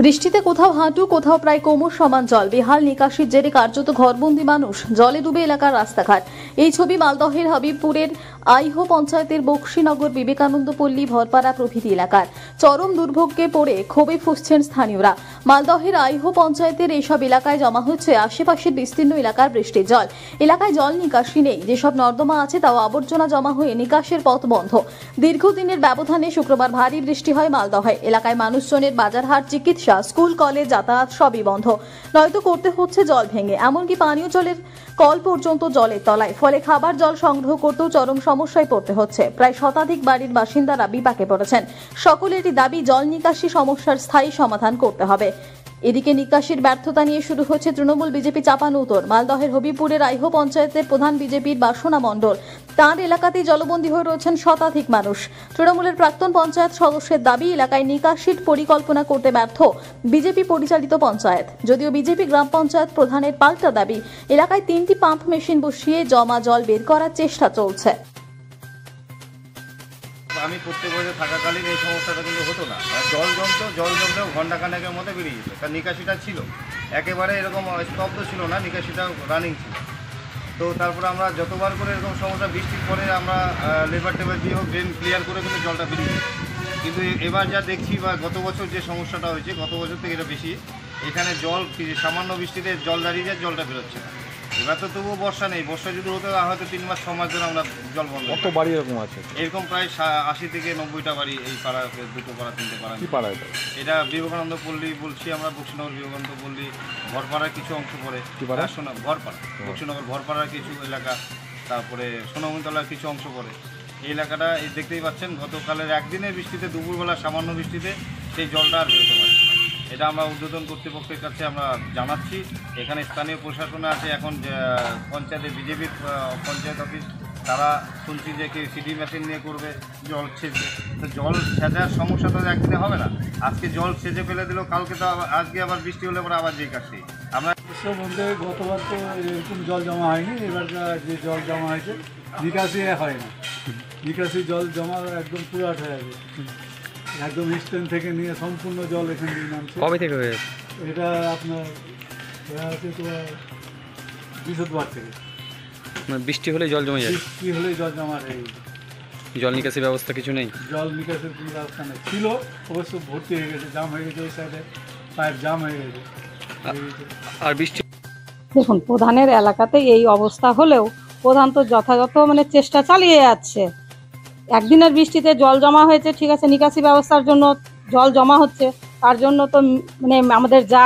বৃষ্টিতে কোথাও হাঁটু কোথাও প্রায় কোমর সমান জল। বেহাল নিকাশির জেরে কার্যত ঘরবন্দি মানুষ, জলে ডুবে এলাকার রাস্তাঘাট। এই ছবি মালদহের হাবিবপুরের আইহো পঞ্চায়েতের বক্সিনগর, বিবেকানন্দ পল্লী, ভরপাড়া প্রভৃতি এলাকার। চরম দুর্ভোগে পড়ে ক্ষোভে ফুঁসছেন স্থানীয়রা। মালদহের আইহো পঞ্চায়েতের এইসব এলাকায় জমা হচ্ছে আশেপাশের বিস্তীর্ণ এলাকার বৃষ্টির জল। এলাকায় জল নিকাশি নেই, যেসব নর্দমা আছে তাও আবর্জনা জমা হয়ে নিকাশের পথ বন্ধ। দীর্ঘদিনের ব্যবধানে শুক্রবার ভারী বৃষ্টি হয় মালদহে। এলাকায় মানুষজনের বাজারহাট, চিকিৎসা, স্কুল, কলেজ, যাতায়াত সবই বন্ধ। নয়তো করতে হচ্ছে জল ভেঙে, এমনকি পানীয় জলের কল পর্যন্ত জলের তলায়। ফলে খাবার জল সংগ্রহ করতেও চরম সমস্যায় পড়তে হচ্ছে। প্রায় শতাধিক বাড়ির বাসিন্দারা বিপাকে পড়েছেন। সকলেরই দাবি জল নিকাশি সমস্যার স্থায়ী সমাধান করতে হবে। এদিকে নিকাশির ব্যর্থতা নিয়ে শুরু হচ্ছে তৃণমূল বিজেপি চাপানউতোর। মালদহের হবিপুরের আইহো পঞ্চায়েতের প্রধান বিজেপির বাসনা মণ্ডল, তাঁর এলাকাতেই জলবন্দী হয়ে রয়েছেন শতাধিক মানুষ। তৃণমূলের প্রাক্তন পঞ্চায়েত সদস্যের দাবি, এলাকায় নিকাশির পরিকল্পনা করতে ব্যর্থ বিজেপি পরিচালিত পঞ্চায়েত। যদিও বিজেপি গ্রাম পঞ্চায়েত প্রধানের পাল্টা দাবি, এলাকায় 3টি পাম্প মেশিন বসিয়ে জমা জল বের করার চেষ্টা চলছে। আমি প্রত্যেক বছর থাকাকালীন এই সমস্যাটা কিন্তু হতো না। জল জমলেও ঘন্টাখানেকের মধ্যে বেরিয়ে যেত। তার নিকাশিটা ছিল একেবারে এরকম স্তব্ধ ছিল না, নিকাশিটা রানিং ছিল। তো তারপরে আমরা যতবার করে এরকম সমস্যা, বৃষ্টির পরে আমরা লেবার টেবার দিয়ে হোক ড্রেন ক্লিয়ার করে কিন্তু জলটা বেরিয়ে যেত। কিন্তু এবার যা দেখছি বা গত বছর যে সমস্যাটা হয়েছে, গত বছর থেকে এটা বেশি। এখানে জল সামান্য বৃষ্টিতে জল দাঁড়িয়ে যায়, জলটা বেরোচ্ছে না। এবার তো তবুও বর্ষা নেই। বর্ষা যদি হতো হয়তো 3 মাস 6 মাস ধরে আমরা জল বন্ধ। কত বাড়ি এরকম আছে? এরকম প্রায় 80 থেকে 90টা বাড়ি এই পাড়া, 2টো পাড়া 3টে পাড়া। কি পাড়া এটা? এটা বিবেকানন্দ পল্লী বলছি আমরা, বক্সিনগর বিবেকানন্দ পল্লী, ভরপাড়ার কিছু অংশ পড়ে। ভরপাড়া, বক্সিনগর ভরপাড়ার কিছু এলাকা, তারপরে সোনামণিতলার কিছু অংশ পড়ে। এই এলাকাটা এই দেখতেই পাচ্ছেন, গতকালের একদিনের বৃষ্টিতে, দুপুরবেলা সামান্য বৃষ্টিতে সেই জলটা আর বেরোতে পারে। এটা আমরা ঊর্ধ্বতন কর্তৃপক্ষের কাছে আমরা জানাচ্ছি। এখানে স্থানীয় প্রশাসনে আছে, এখন পঞ্চায়েতের বিজেপির পঞ্চায়েত অফিস, তারা শুনছি যে কেউ সিডি মেশিন নিয়ে করবে জল ছেঁচবে। তো জল ছেঁচার সমস্যা তো একদিনে হবে না। আজকে জল ছেঁচে ফেলে দিল, কালকে তো আজকে আবার বৃষ্টি হলে পরে আবার যেই কাশি। আমরা মধ্যে গতবার তো এরকম জল জমা হয়নি, এবার যে জল জমা হয়েছে নিকাশি হয় না। নিকাশি জল জমা একদম পুরাট হয়ে আছে, একদম স্ট্যান্ড থেকে নিয়ে সম্পূর্ণ জল এখানে দিয়ে নামছে। কবে থেকে হয়ে? এটা আপনার হচ্ছে তোমার বৃহস্পতিবার থেকে। বৃষ্টি হলে জল জমে যায়? বৃষ্টি হলেই জল জমা হয়ে গেছে। জল নিকাশি ব্যবস্থা কিছু নেই? জল নিকাশের কোনো ব্যবস্থা নেই। ছিল অবশ্য, ভর্তি হয়ে গেছে, জাম হয়ে গেছে, ওই সাইডে পাইপ জাম হয়ে গেছে। আর বৃষ্টি দেখুন, প্রধানের এলাকাতে এই অবস্থা হলেও প্রধান তো যথাযথ চেষ্টা চালিয়ে যাচ্ছে। একদিনের বৃষ্টিতে জল জমা হয়েছে, ঠিক আছে, নিকাশি ব্যবস্থার জন্য জল জমা হচ্ছে, তার জন্য তো আমাদের যা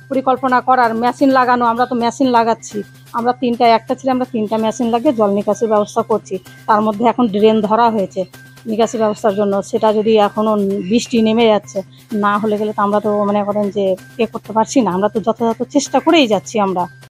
পরিকল্পনা করার, মেশিন লাগানো, আমরা তো মেশিন লাগাচ্ছি। আমরা একটা ছিল, আমরা 3টা মেশিন লাগিয়ে জল নিকাশির ব্যবস্থা করছি। তার মধ্যে এখন ড্রেন ধরা হয়েছে নিকাশি ব্যবস্থার জন্য। সেটা যদি এখনও বৃষ্টি নেমে যাচ্ছে, না হলে গেলে তো আমরা তো মনে করেন যে করতে পারছি না। আমরা তো যথাযথ চেষ্টা করেই যাচ্ছি আমরা।